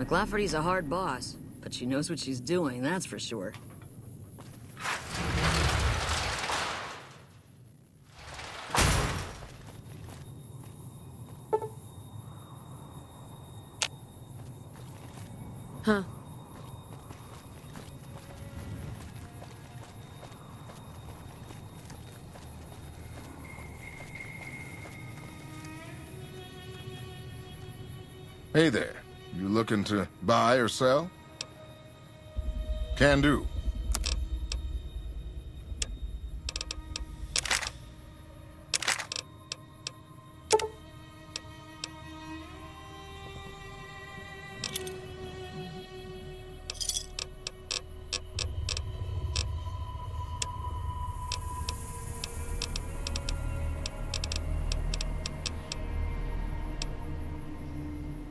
McLafferty's a hard boss, but she knows what she's doing, that's for sure. Huh. Hey there. You looking to buy or sell? Can do.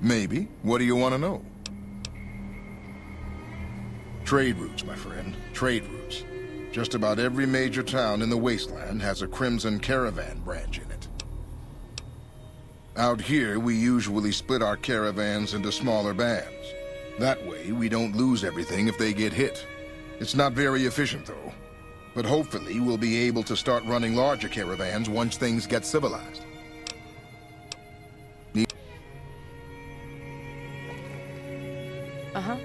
Maybe. What do you want to know? Trade routes, my friend. Trade routes. Just about every major town in the wasteland has a Crimson Caravan branch in it. Out here, we usually split our caravans into smaller bands. That way, we don't lose everything if they get hit. It's not very efficient, though. But hopefully, we'll be able to start running larger caravans once things get civilized. Uh-huh.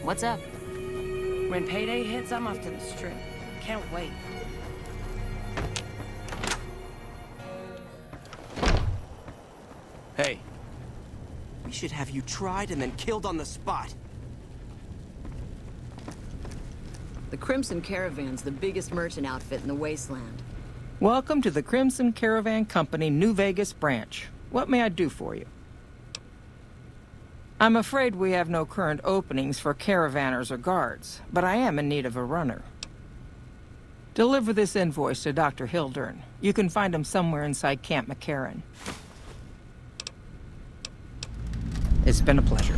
What's up? When payday hits, I'm off to the strip. Can't wait. Hey. We should have you tried and then killed on the spot. The Crimson Caravan's the biggest merchant outfit in the wasteland. Welcome to the Crimson Caravan Company New Vegas branch. What may I do for you? I'm afraid we have no current openings for caravanners or guards, but I am in need of a runner. Deliver this invoice to Dr. Hildern. You can find him somewhere inside Camp McCarran. It's been a pleasure.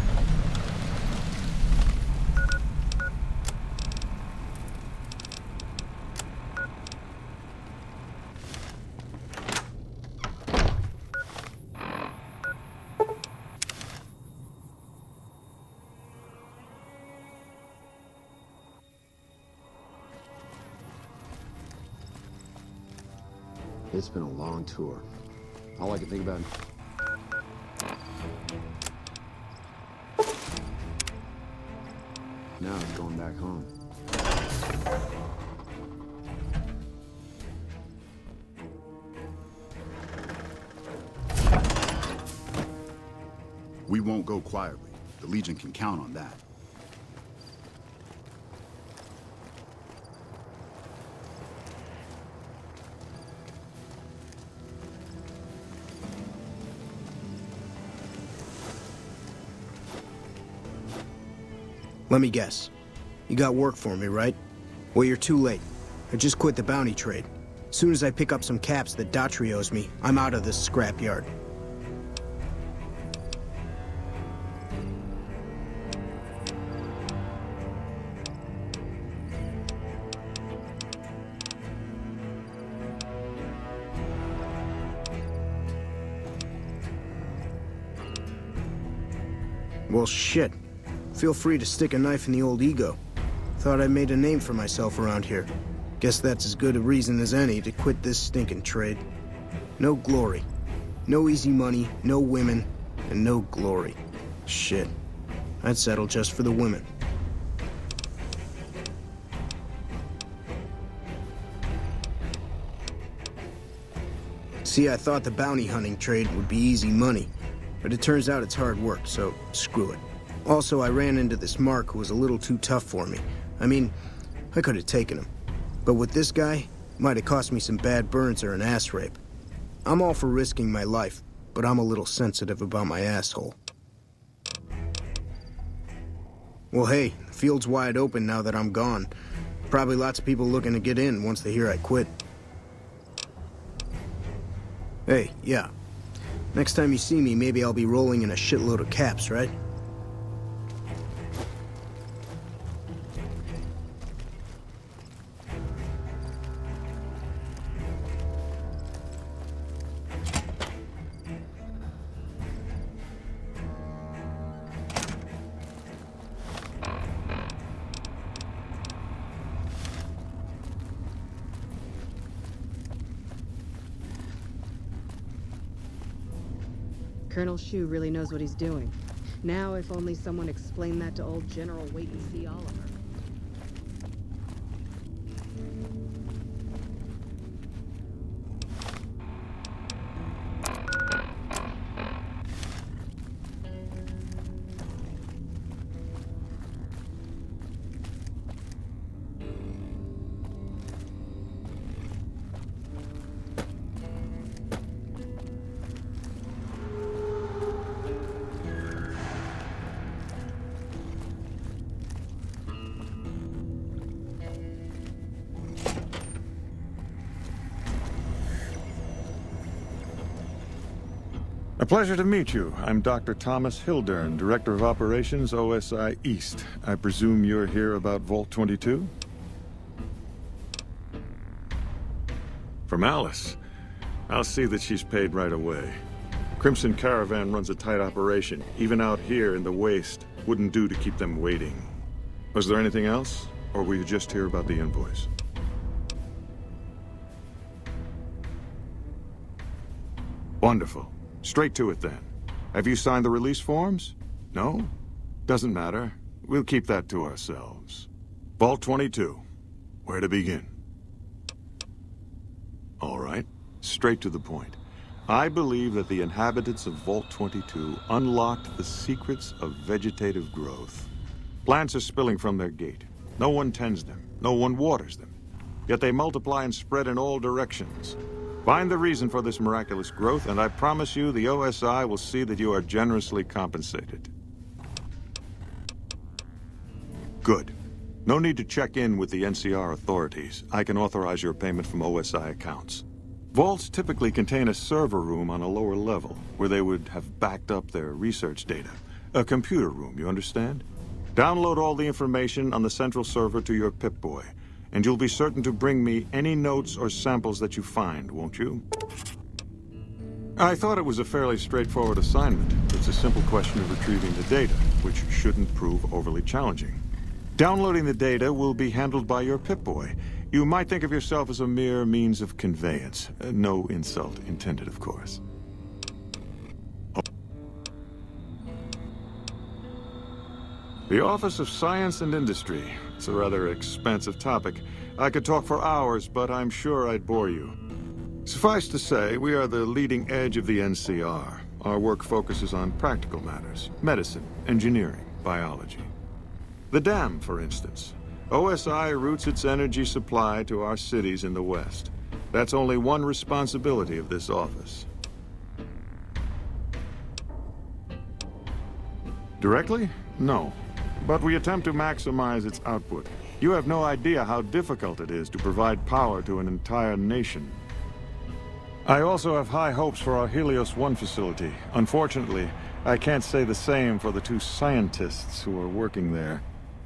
It's been a long tour. All I can think about... now is going back home. We won't go quietly. The Legion can count on that. Let me guess. You got work for me, right? Well, you're too late. I just quit the bounty trade. As soon as I pick up some caps that Daughtry owes me, I'm out of this scrapyard. Well, shit. Feel free to stick a knife in the old ego. Thought I made a name for myself around here. Guess that's as good a reason as any to quit this stinking trade. No glory. No easy money, no women, and no glory. Shit. I'd settle just for the women. See, I thought the bounty hunting trade would be easy money, but it turns out it's hard work, so screw it. Also, I ran into this Mark who was a little too tough for me. I mean, I could have taken him. But with this guy, might have cost me some bad burns or an ass rape. I'm all for risking my life, but I'm a little sensitive about my asshole. Well, hey, the field's wide open now that I'm gone. Probably lots of people looking to get in once they hear I quit. Hey, yeah. Next time you see me, maybe I'll be rolling in a shitload of caps, right? Colonel Shu really knows what he's doing. Now, if only someone explained that to old General Wait-and-See Oliver. A pleasure to meet you. I'm Dr. Thomas Hildern, Director of Operations, OSI East. I presume you're here about Vault 22? From Alice. I'll see that she's paid right away. Crimson Caravan runs a tight operation. Even out here in the waste, wouldn't do to keep them waiting. Was there anything else? Or were you just here about the invoice? Wonderful. Straight to it then. Have you signed the release forms? No? Doesn't matter. We'll keep that to ourselves. Vault 22. Where to begin? All right. Straight to the point. I believe that the inhabitants of Vault 22 unlocked the secrets of vegetative growth. Plants are spilling from their gate. No one tends them. No one waters them. Yet they multiply and spread in all directions. Find the reason for this miraculous growth, and I promise you the OSI will see that you are generously compensated. Good. No need to check in with the NCR authorities. I can authorize your payment from OSI accounts. Vaults typically contain a server room on a lower level, where they would have backed up their research data. A computer room, you understand? Download all the information on the central server to your Pip-Boy. And you'll be certain to bring me any notes or samples that you find, won't you? I thought it was a fairly straightforward assignment. It's a simple question of retrieving the data, which shouldn't prove overly challenging. Downloading the data will be handled by your Pip-Boy. You might think of yourself as a mere means of conveyance. No insult intended, of course. The Office of Science and Industry. It's a rather expansive topic. I could talk for hours, but I'm sure I'd bore you. Suffice to say, we are the leading edge of the NCR. Our work focuses on practical matters, medicine, engineering, biology. The dam, for instance. OSI routes its energy supply to our cities in the West. That's only one responsibility of this office. Directly? No. But we attempt to maximize its output. You have no idea how difficult it is to provide power to an entire nation. I also have high hopes for our Helios 1 facility. Unfortunately, I can't say the same for the 2 scientists who are working there.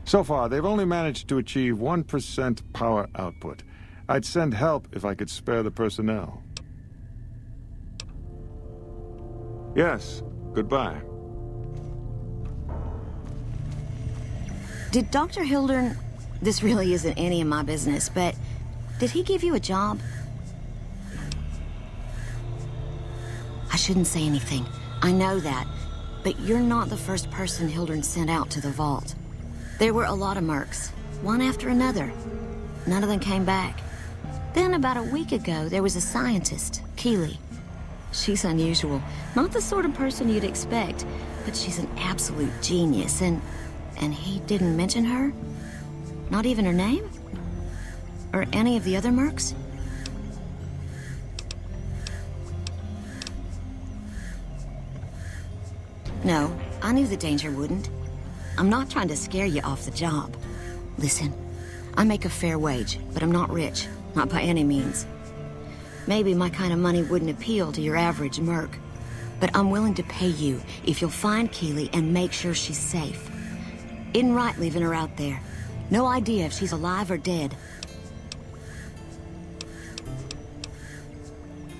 So far, they've only managed to achieve 1% power output. I'd send help if I could spare the personnel. Yes, goodbye. Did Dr. Hildern... This really isn't any of my business, but... Did he give you a job? I shouldn't say anything. I know that. But you're not the first person Hildern sent out to the vault. There were a lot of mercs, one after another. None of them came back. Then about a week ago, there was a scientist, Keeley. She's unusual. Not the sort of person you'd expect, but she's an absolute genius, and he didn't mention her? Not even her name? Or any of the other mercs? No, I knew the danger wouldn't. I'm not trying to scare you off the job. Listen, I make a fair wage, but I'm not rich. Not by any means. Maybe my kind of money wouldn't appeal to your average merc. But I'm willing to pay you if you'll find Keeley and make sure she's safe. Isn't right leaving her out there. No idea if she's alive or dead.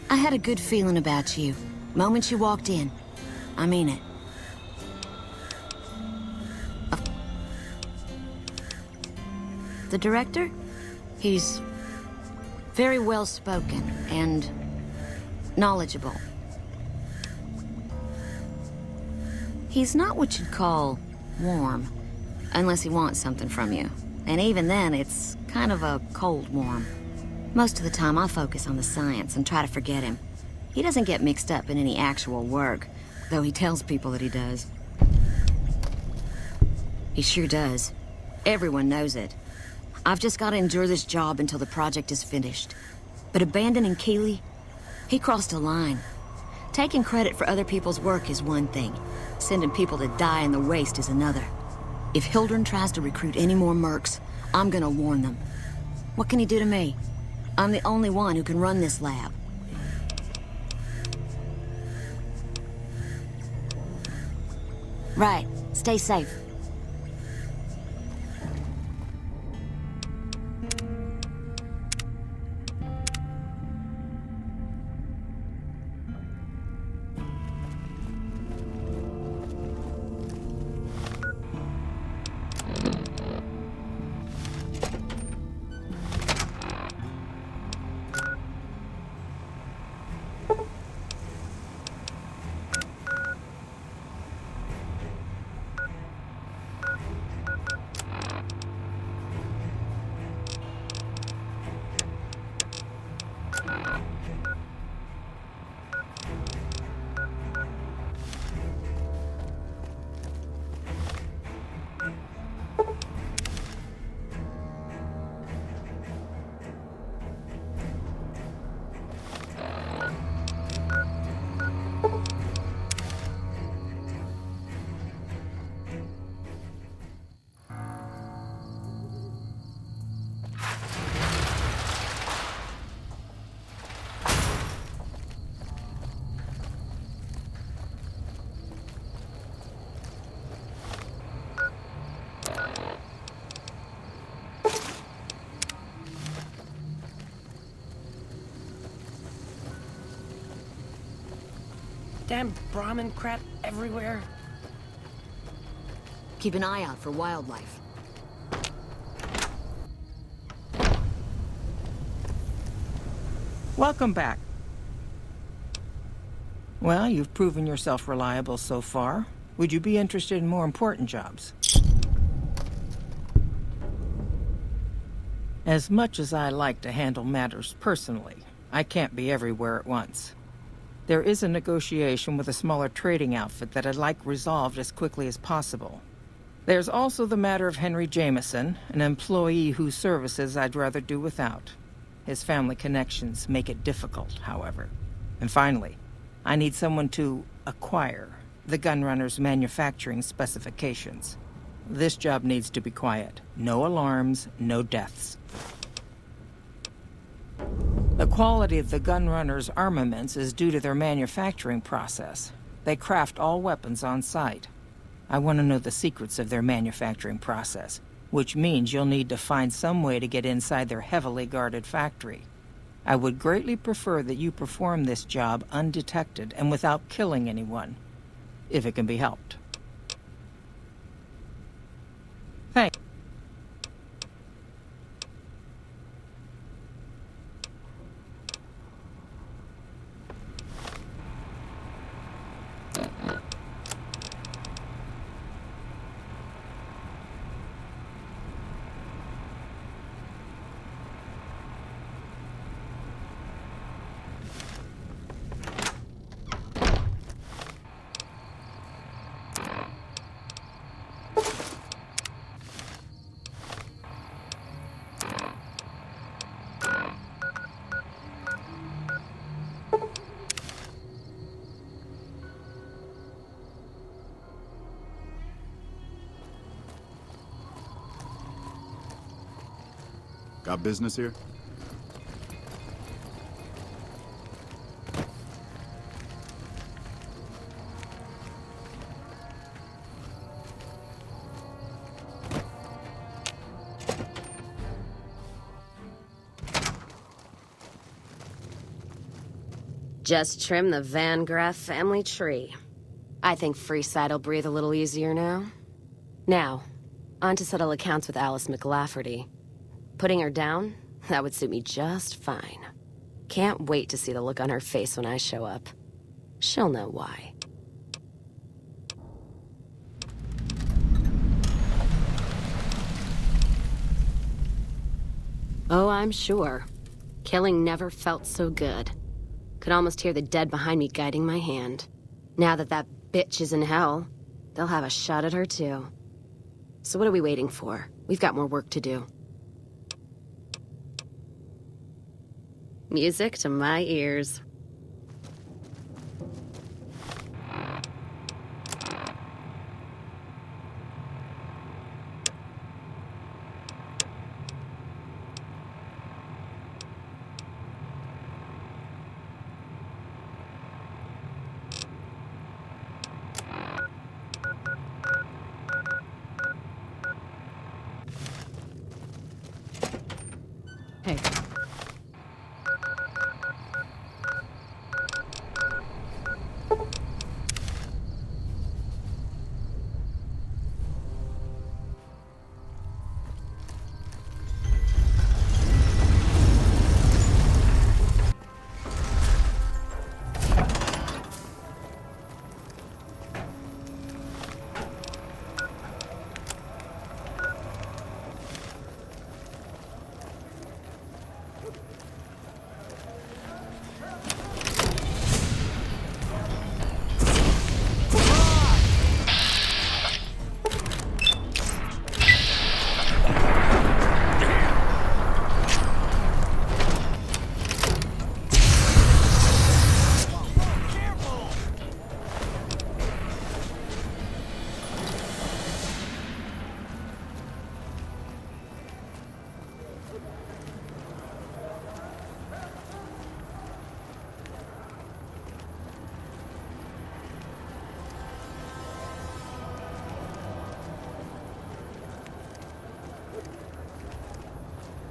I had a good feeling about you. Moment you walked in. I mean it. The director? He's very well-spoken and knowledgeable. He's not what you'd call warm, unless he wants something from you. And even then, it's kind of a cold warm. Most of the time, I focus on the science and try to forget him. He doesn't get mixed up in any actual work, though he tells people that he does. He sure does. Everyone knows it. I've just got to endure this job until the project is finished. But abandoning Keeley, he crossed a line. Taking credit for other people's work is one thing. Sending people to die in the waste is another. If Hildern tries to recruit any more mercs, I'm gonna warn them. What can he do to me? I'm the only one who can run this lab. Right. Stay safe. Damn Brahmin crap everywhere. Keep an eye out for wildlife. Welcome back. Well, you've proven yourself reliable so far. Would you be interested in more important jobs? As much as I like to handle matters personally, I can't be everywhere at once. There is a negotiation with a smaller trading outfit that I'd like resolved as quickly as possible. There's also the matter of Henry Jameson, an employee whose services I'd rather do without. His family connections make it difficult, however. And finally, I need someone to acquire the gunrunner's manufacturing specifications. This job needs to be quiet. No alarms, no deaths. The quality of the gunrunner's armaments is due to their manufacturing process. They craft all weapons on site. I want to know the secrets of their manufacturing process, which means you'll need to find some way to get inside their heavily guarded factory. I would greatly prefer that you perform this job undetected and without killing anyone, if it can be helped. Thanks. Got business here? Just trim the Van Graff family tree. I think Freeside'll breathe a little easier now. Now, on to settle accounts with Alice McLafferty. Putting her down? That would suit me just fine. Can't wait to see the look on her face when I show up. She'll know why. Oh, I'm sure. Killing never felt so good. Could almost hear the dead behind me guiding my hand. Now that that bitch is in hell, they'll have a shot at her too. So what are we waiting for? We've got more work to do. Music to my ears. Hey.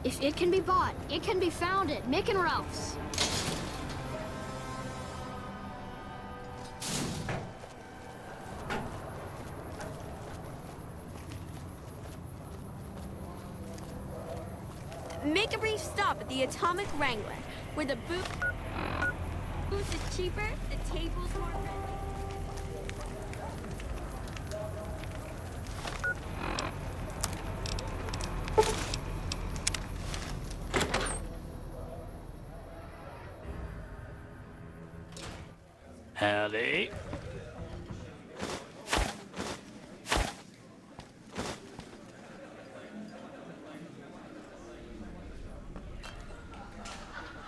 If it can be bought, it can be found at Mick and Ralph's. Make a brief stop at the Atomic Wrangler, where the booze is cheaper, the tables more friendly. Howdy.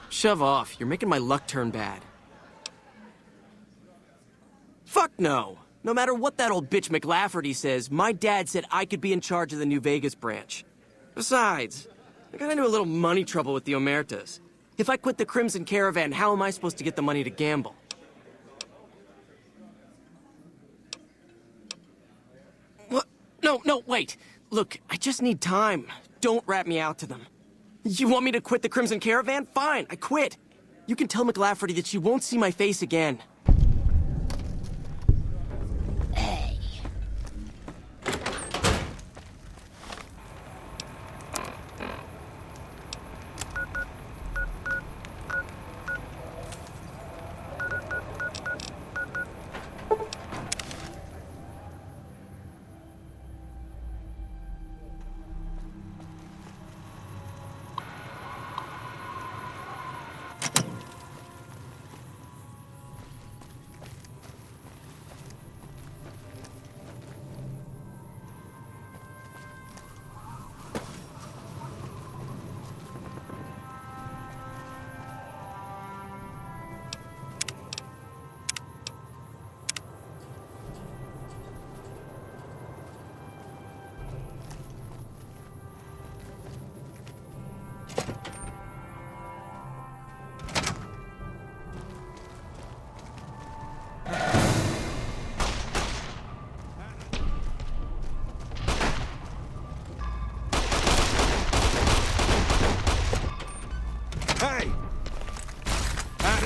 Shove off. You're making my luck turn bad. Fuck no. No matter what that old bitch McLafferty says, my dad said I could be in charge of the New Vegas branch. Besides, I got into a little money trouble with the Omertas. If I quit the Crimson Caravan, how am I supposed to get the money to gamble? What? No, wait. Look, I just need time. Don't rat me out to them. You want me to quit the Crimson Caravan? Fine, I quit. You can tell McLafferty that she won't see my face again.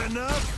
Enough?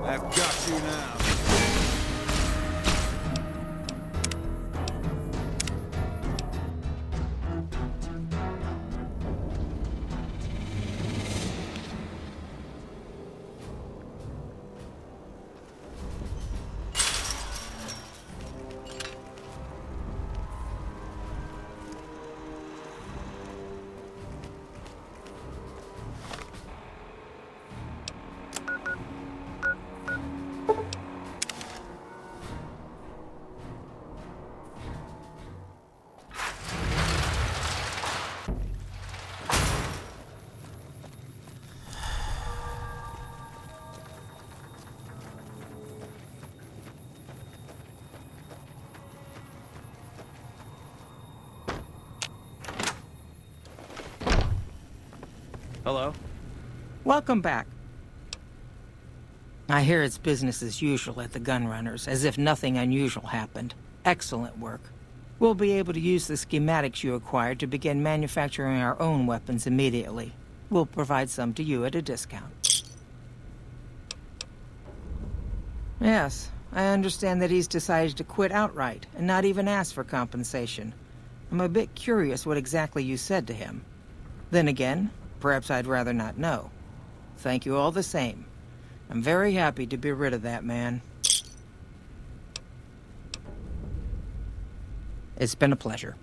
I've got you now. Hello? Welcome back. I hear it's business as usual at the Gunrunners, as if nothing unusual happened. Excellent work. We'll be able to use the schematics you acquired to begin manufacturing our own weapons immediately. We'll provide some to you at a discount. Yes, I understand that he's decided to quit outright and not even ask for compensation. I'm a bit curious what exactly you said to him. Then again, perhaps I'd rather not know. Thank you all the same. I'm very happy to be rid of that man. It's been a pleasure.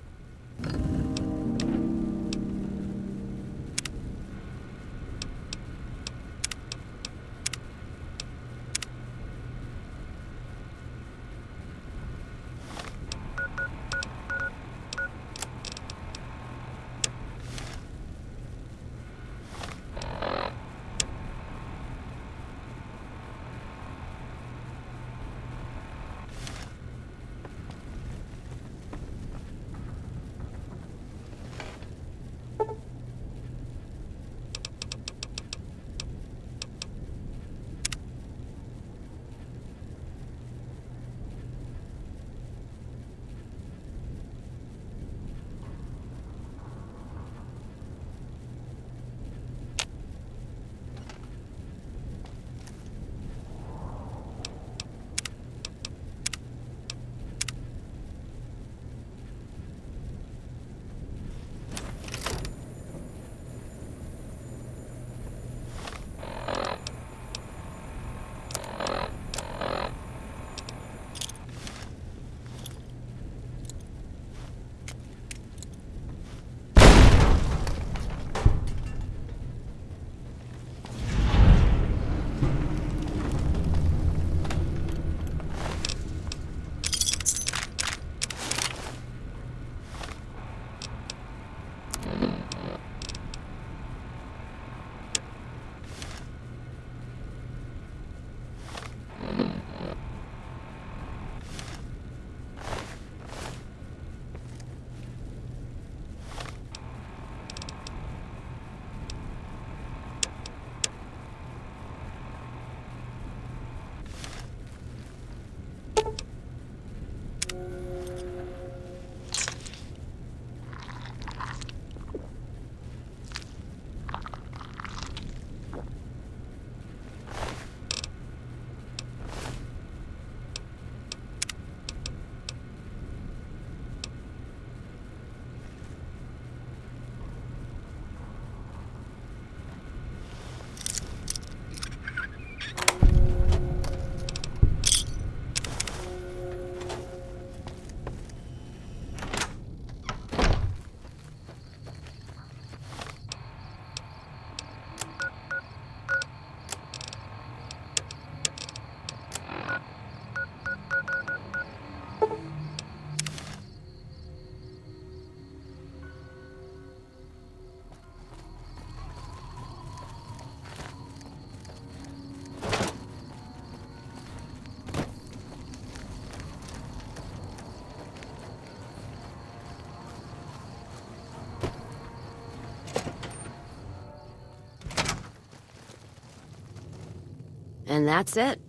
And that's it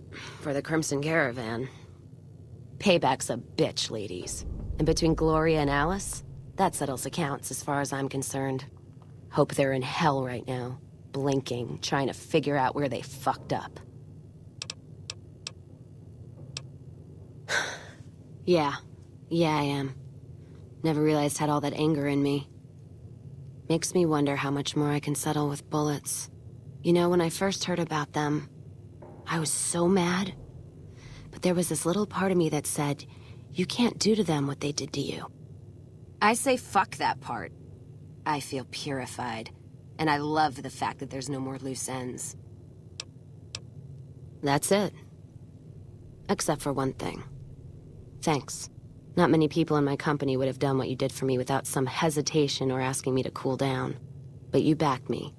for the Crimson Caravan. Payback's a bitch, ladies. And between Gloria and Alice, that settles accounts as far as I'm concerned. Hope they're in hell right now, blinking, trying to figure out where they fucked up. Yeah, I am. Never realized I had all that anger in me. Makes me wonder how much more I can settle with bullets. You know, when I first heard about them, I was so mad. But there was this little part of me that said, you can't do to them what they did to you. I say fuck that part. I feel purified, and I love the fact that there's no more loose ends. That's it. Except for one thing. Thanks. Not many people in my company would have done what you did for me without some hesitation or asking me to cool down. But you backed me.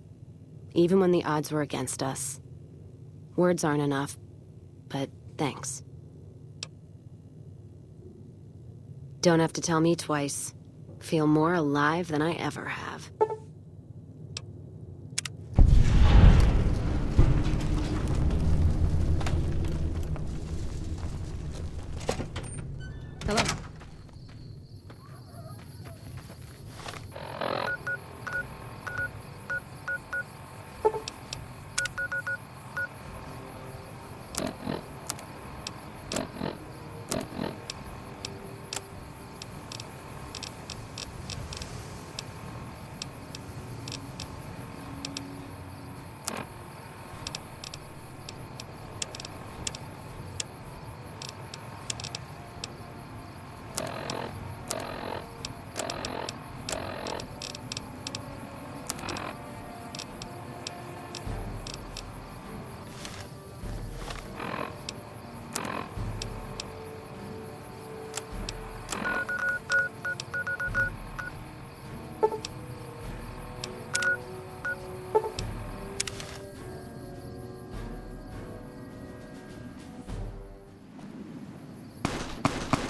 Even when the odds were against us. Words aren't enough, but thanks. Don't have to tell me twice. Feel more alive than I ever have. Hello.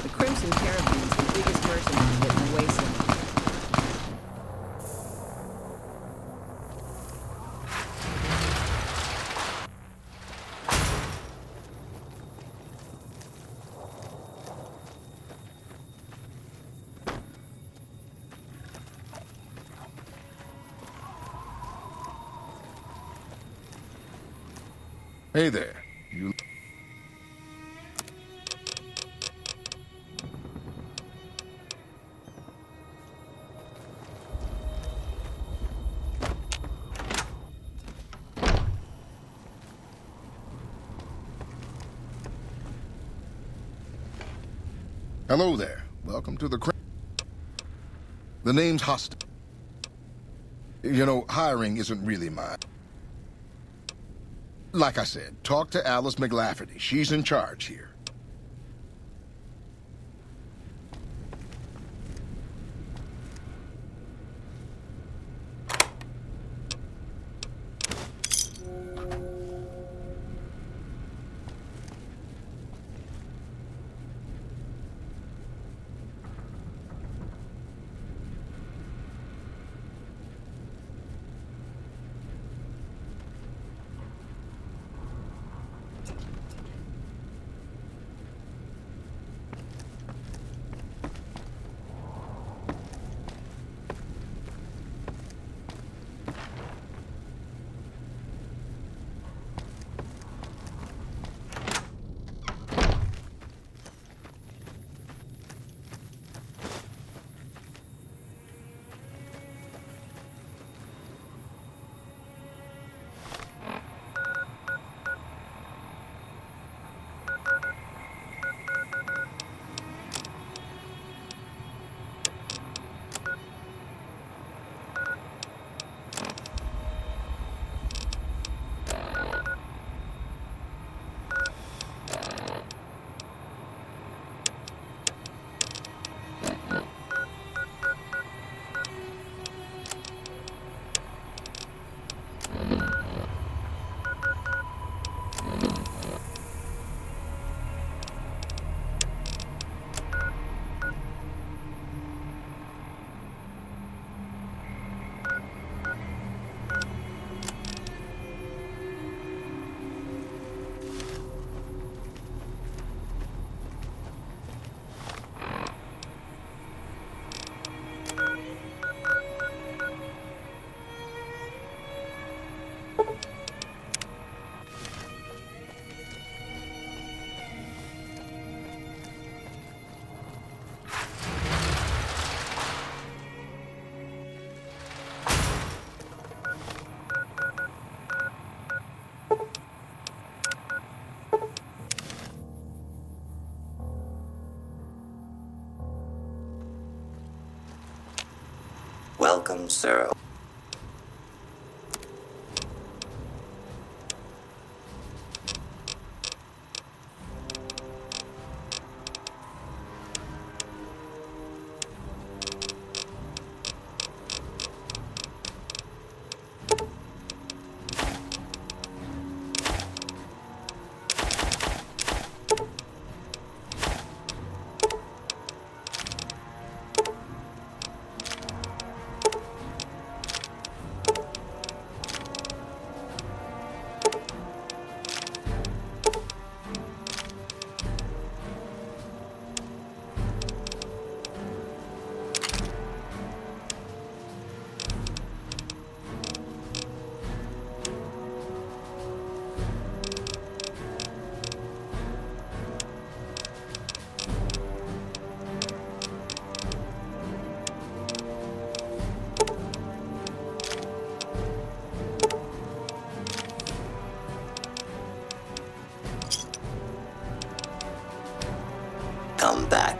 The Crimson Caravan's the biggest merchant outfit in the wasteland. Hey there. You... Hello there. Welcome to the The name's Hostin. You know, hiring isn't really mine. Like I said, talk to Alice McLafferty. She's in charge here. Welcome, sir. Come back.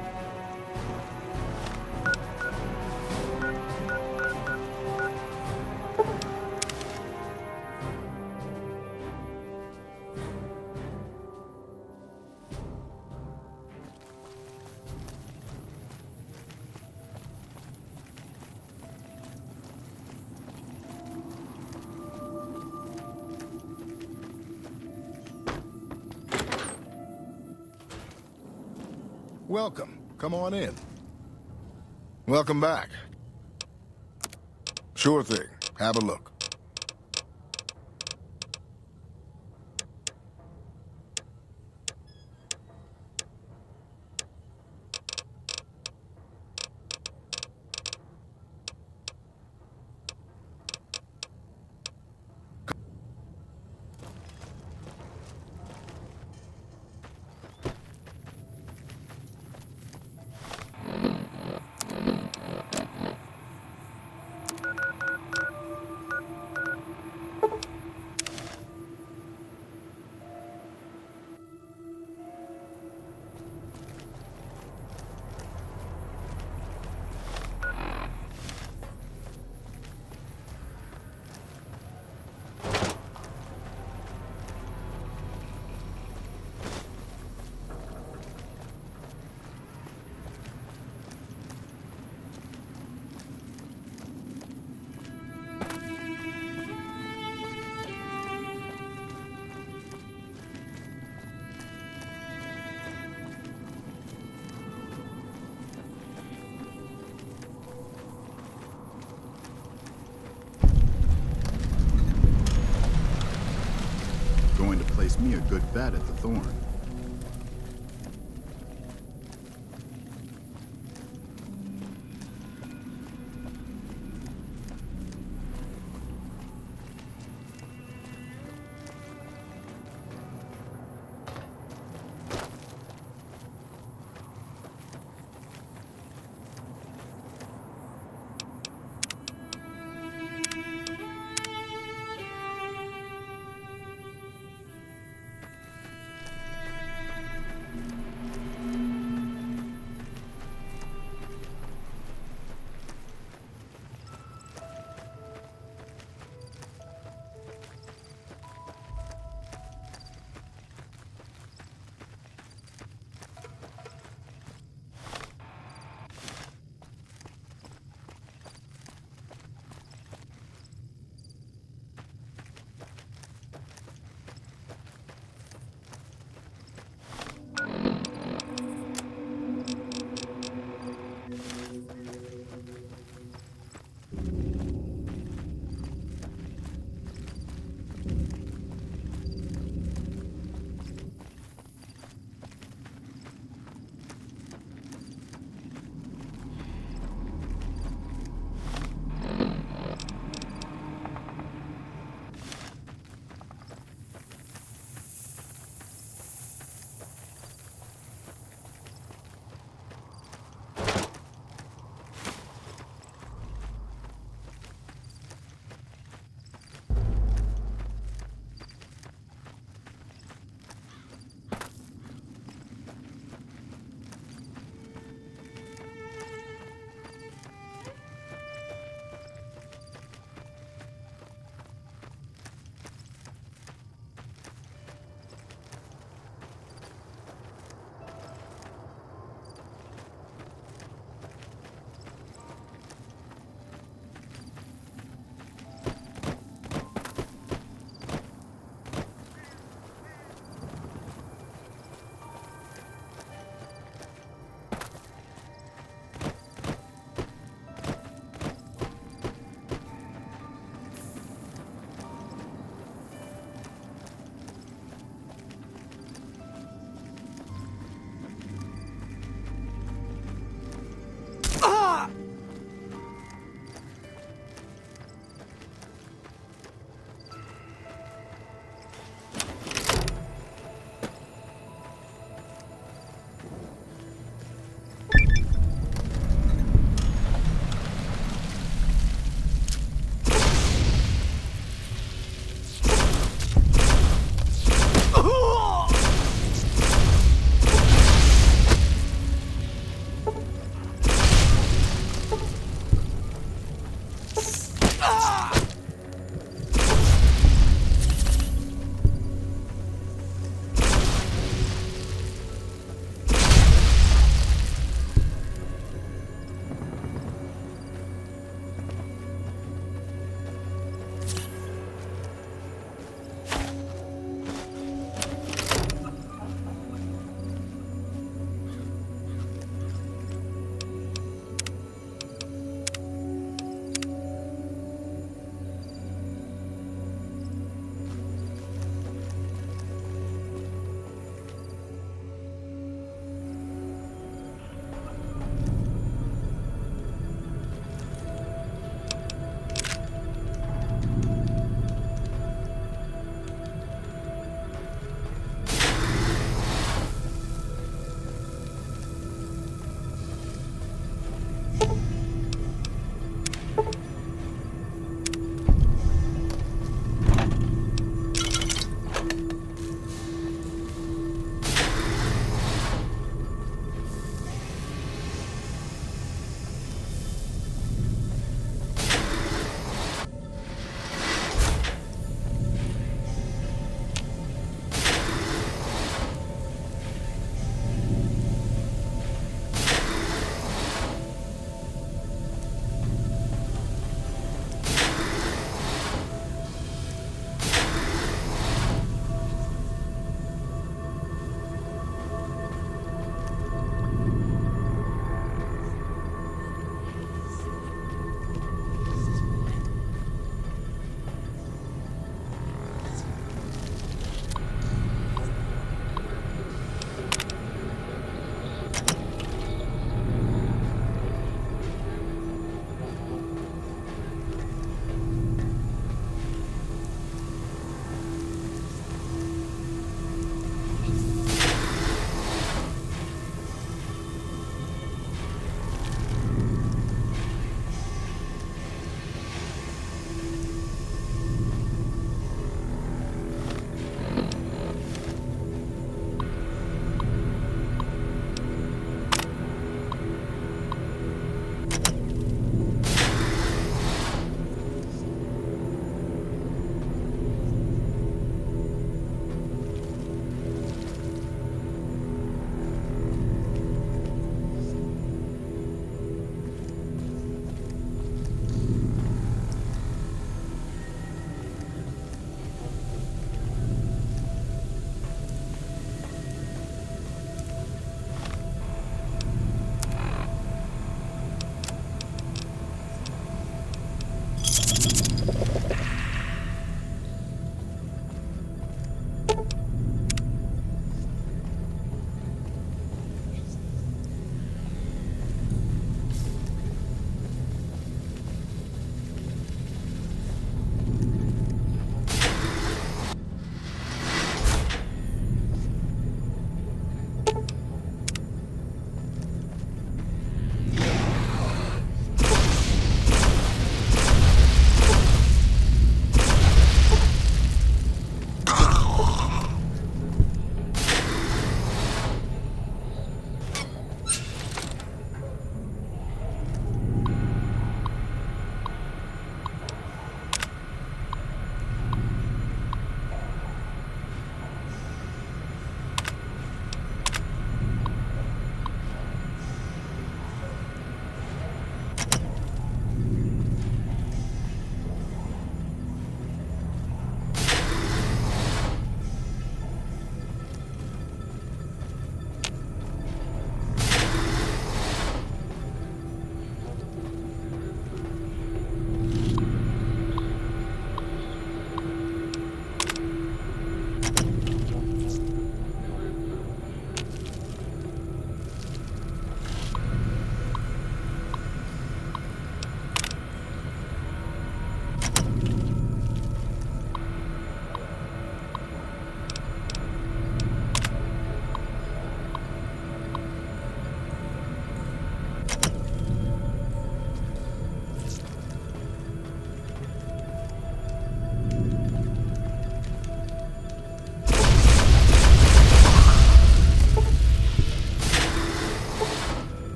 Welcome. Come on in. Welcome back. Sure thing. Have a look. Going to place me a good bet at the Thorn.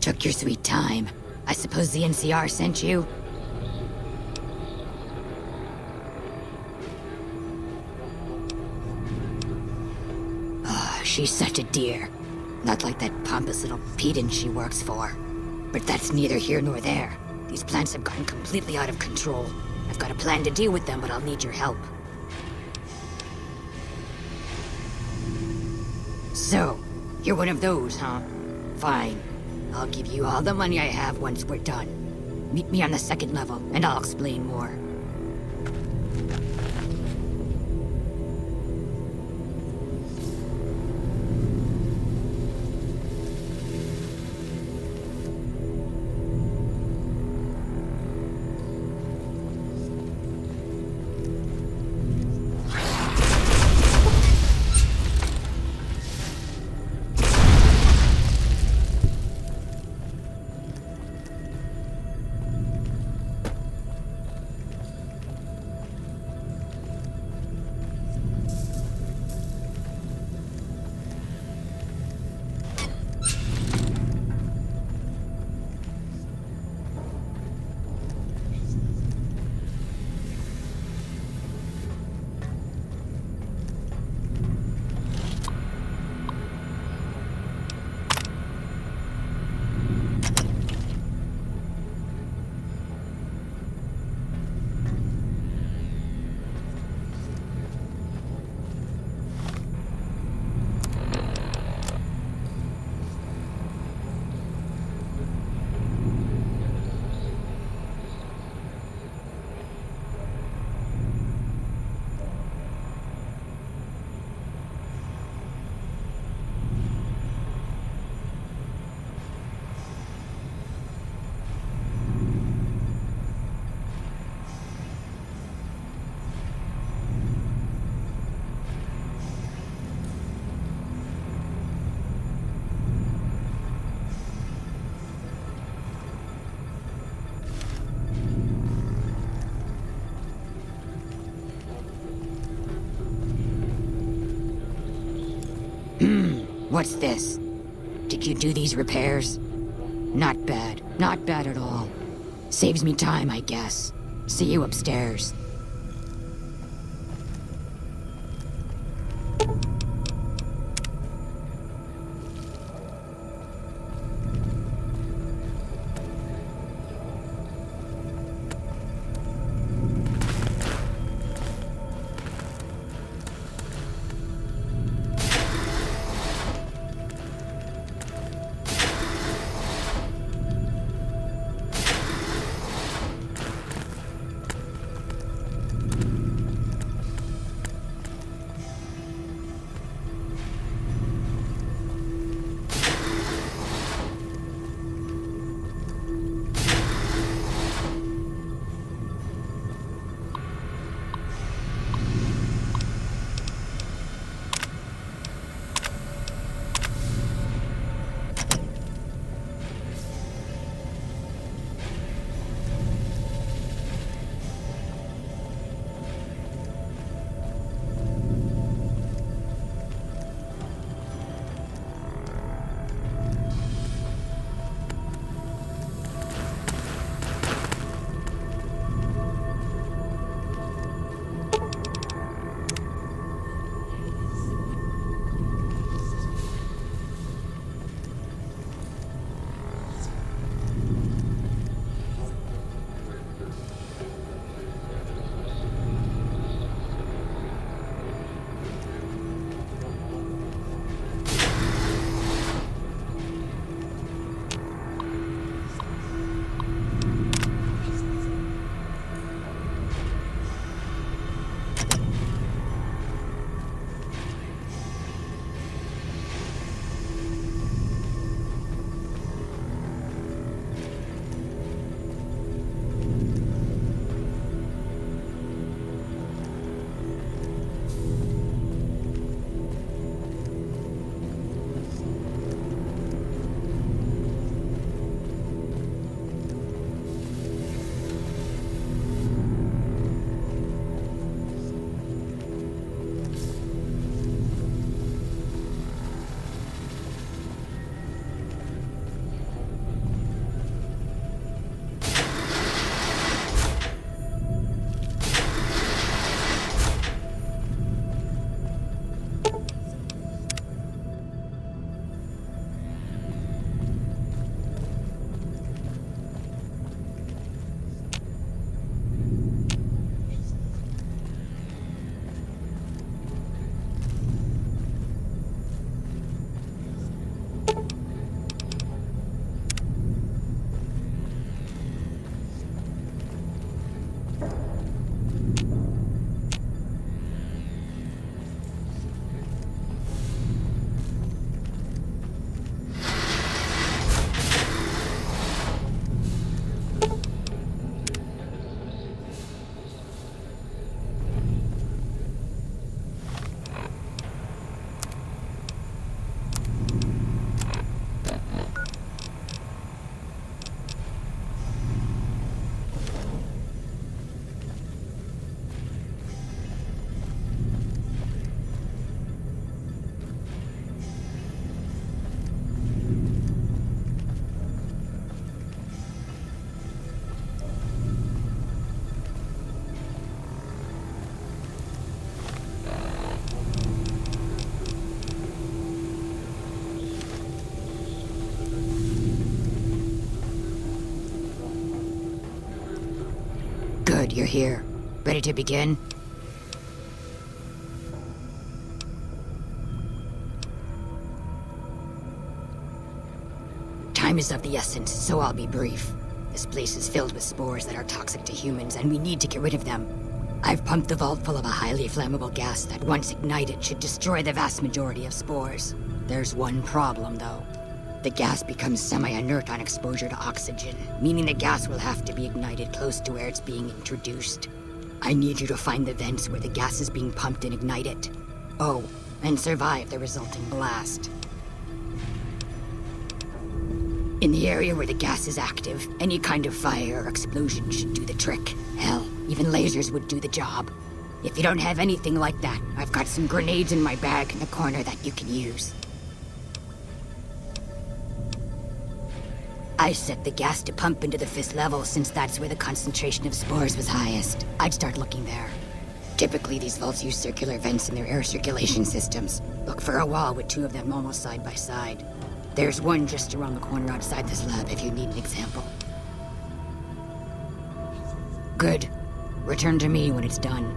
Took your sweet time. I suppose the NCR sent you? she's such a dear. Not like that pompous little pedant she works for. But that's neither here nor there. These plants have gotten completely out of control. I've got a plan to deal with them, but I'll need your help. So, you're one of those, huh? Fine. I'll give you all the money I have once we're done. Meet me on the second level, and I'll explain more. What's this? Did you do these repairs? Not bad. Not bad at all. Saves me time, I guess. See you upstairs. you're here. Ready to begin? Time is of the essence, so I'll be brief. This place is filled with spores that are toxic to humans, and we need to get rid of them. I've pumped the vault full of a highly flammable gas that, once ignited, should destroy the vast majority of spores. There's one problem, though. The gas becomes semi-inert on exposure to oxygen, meaning the gas will have to be ignited close to where it's being introduced. I need you to find the vents where the gas is being pumped and ignite it. Oh, and survive the resulting blast. In the area where the gas is active, any kind of fire or explosion should do the trick. Hell, even lasers would do the job. If you don't have anything like that, I've got some grenades in my bag in the corner that you can use. I set the gas to pump into the 5th level since that's where the concentration of spores was highest. I'd start looking there. Typically, these vaults use circular vents in their air circulation systems. Look for a wall with 2 of them almost side by side. There's one just around the corner outside this lab if you need an example. Good. Return to me when it's done.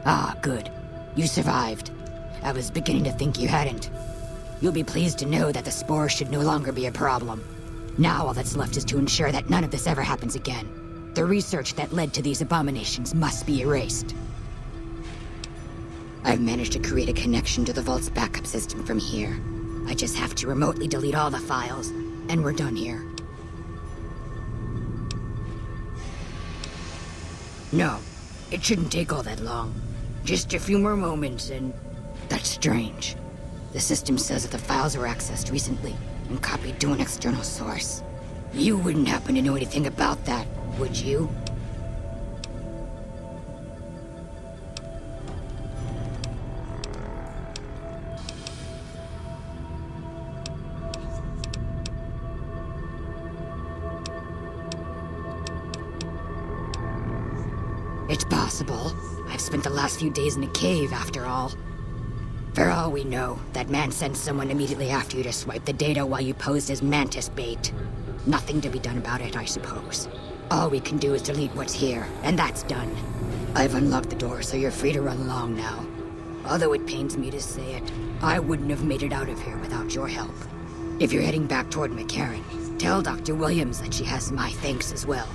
Ah, good. You survived. I was beginning to think you hadn't. You'll be pleased to know that the spores should no longer be a problem. Now all that's left is to ensure that none of this ever happens again. The research that led to these abominations must be erased. I've managed to create a connection to the Vault's backup system from here. I just have to remotely delete all the files, and we're done here. No, it shouldn't take all that long. Just a few more moments, and that's strange. The system says that the files were accessed recently and copied to an external source. You wouldn't happen to know anything about that, would you? It's possible. I've spent the last few days in a cave, after all. For all we know, that man sent someone immediately after you to swipe the data while you posed as mantis bait. Nothing to be done about it, I suppose. All we can do is delete what's here, and that's done. I've unlocked the door, so you're free to run along now. Although it pains me to say it, I wouldn't have made it out of here without your help. If you're heading back toward McCarran, tell Dr. Williams that she has my thanks as well.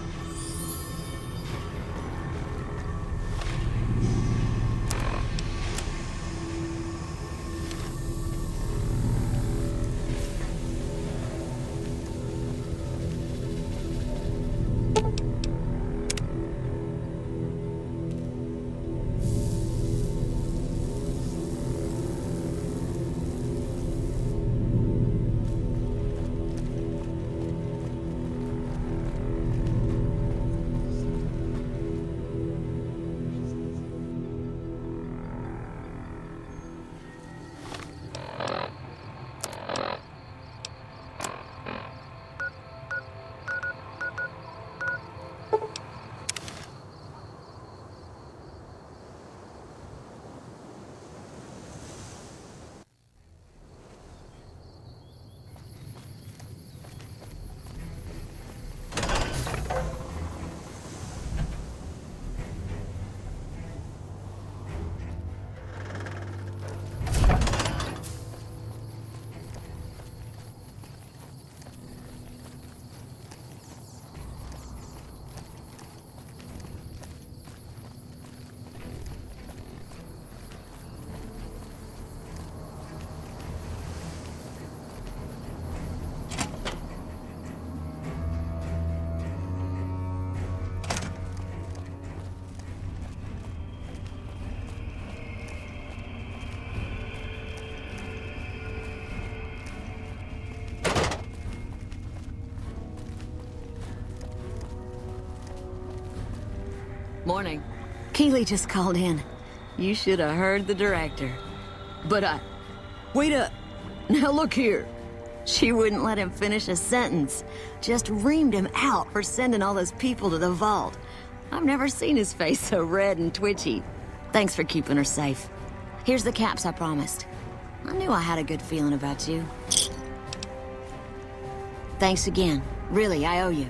Morning. Keeley just called in. You should have heard the director. But wait up. Now look here. She wouldn't let him finish a sentence. Just reamed him out for sending all those people to the vault. I've never seen his face so red and twitchy. Thanks for keeping her safe. Here's the caps I promised. I knew I had a good feeling about you. Thanks again. Really, I owe you.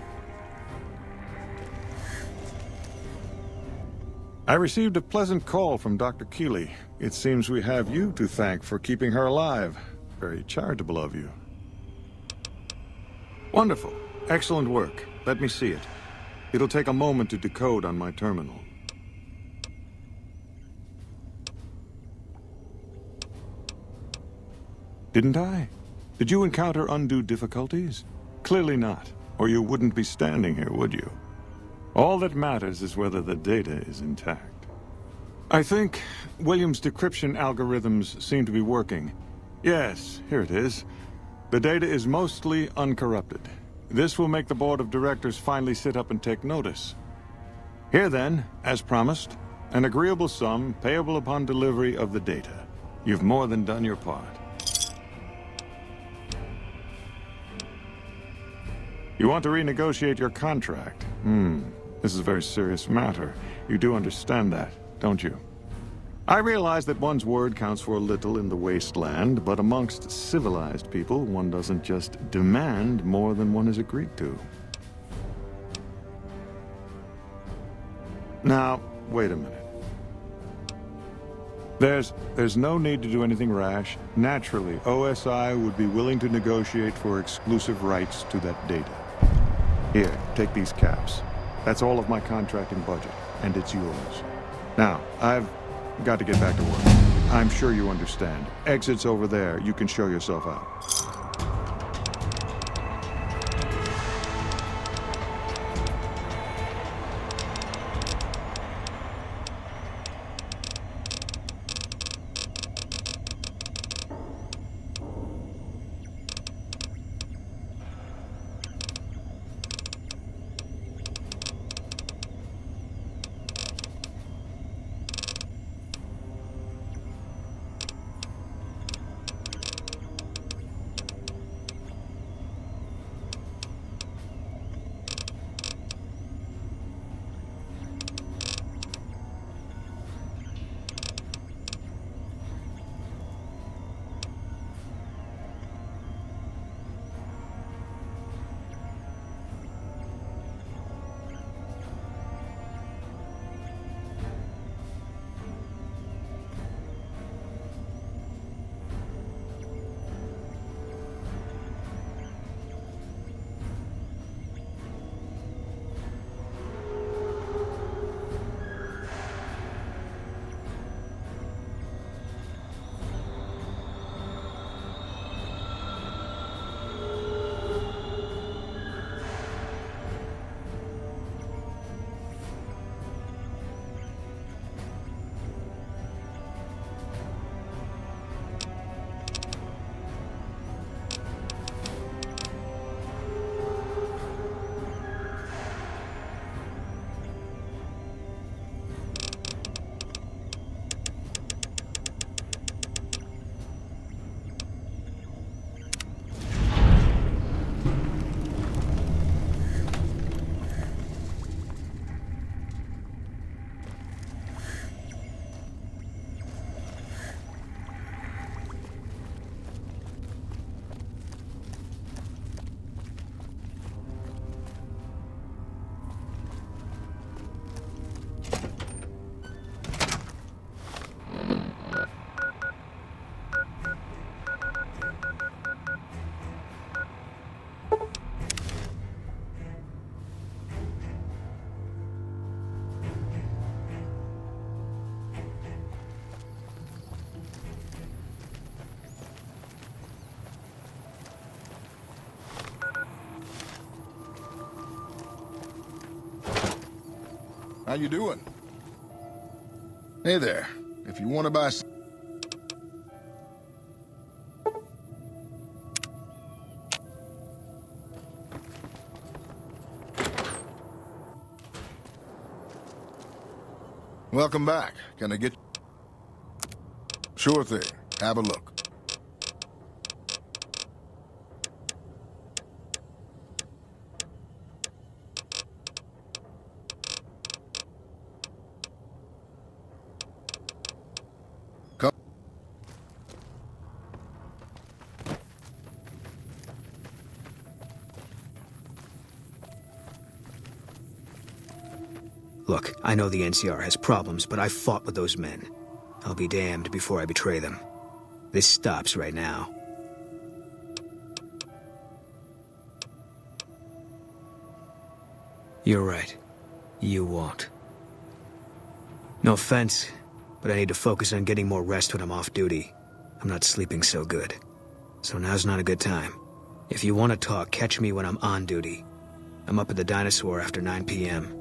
I received a pleasant call from Dr. Keeley. It seems we have you to thank for keeping her alive. Very charitable of you. Wonderful. Excellent work. Let me see it. It'll take a moment to decode on my terminal. Didn't I? Did you encounter undue difficulties? Clearly not, or you wouldn't be standing here, would you? All that matters is whether the data is intact. I think Williams' decryption algorithms seem to be working. Yes, here it is. The data is mostly uncorrupted. This will make the board of directors finally sit up and take notice. Here then, as promised, an agreeable sum payable upon delivery of the data. You've more than done your part. You want to renegotiate your contract? This is a very serious matter. You do understand that, don't you? I realize that one's word counts for a little in the wasteland, but amongst civilized people, one doesn't just demand more than one has agreed to. Now, wait a minute. There's no need to do anything rash. Naturally, OSI would be willing to negotiate for exclusive rights to that data. Here, take these caps. That's all of my contracting budget, and it's yours. Now, I've got to get back to work. I'm sure you understand. Exit's over there. You can show yourself out. How you doing? Hey there. If you want to buy Welcome back. Can I get... Sure thing. Have a look. Come. Look, I know the NCR has problems, but I fought with those men. I'll be damned before I betray them. This stops right now. You're right. You won't. No offense, but I need to focus on getting more rest when I'm off duty. I'm not sleeping so good. So now's not a good time. If you want to talk, catch me when I'm on duty. I'm up at the Dinosaur after 9 p.m.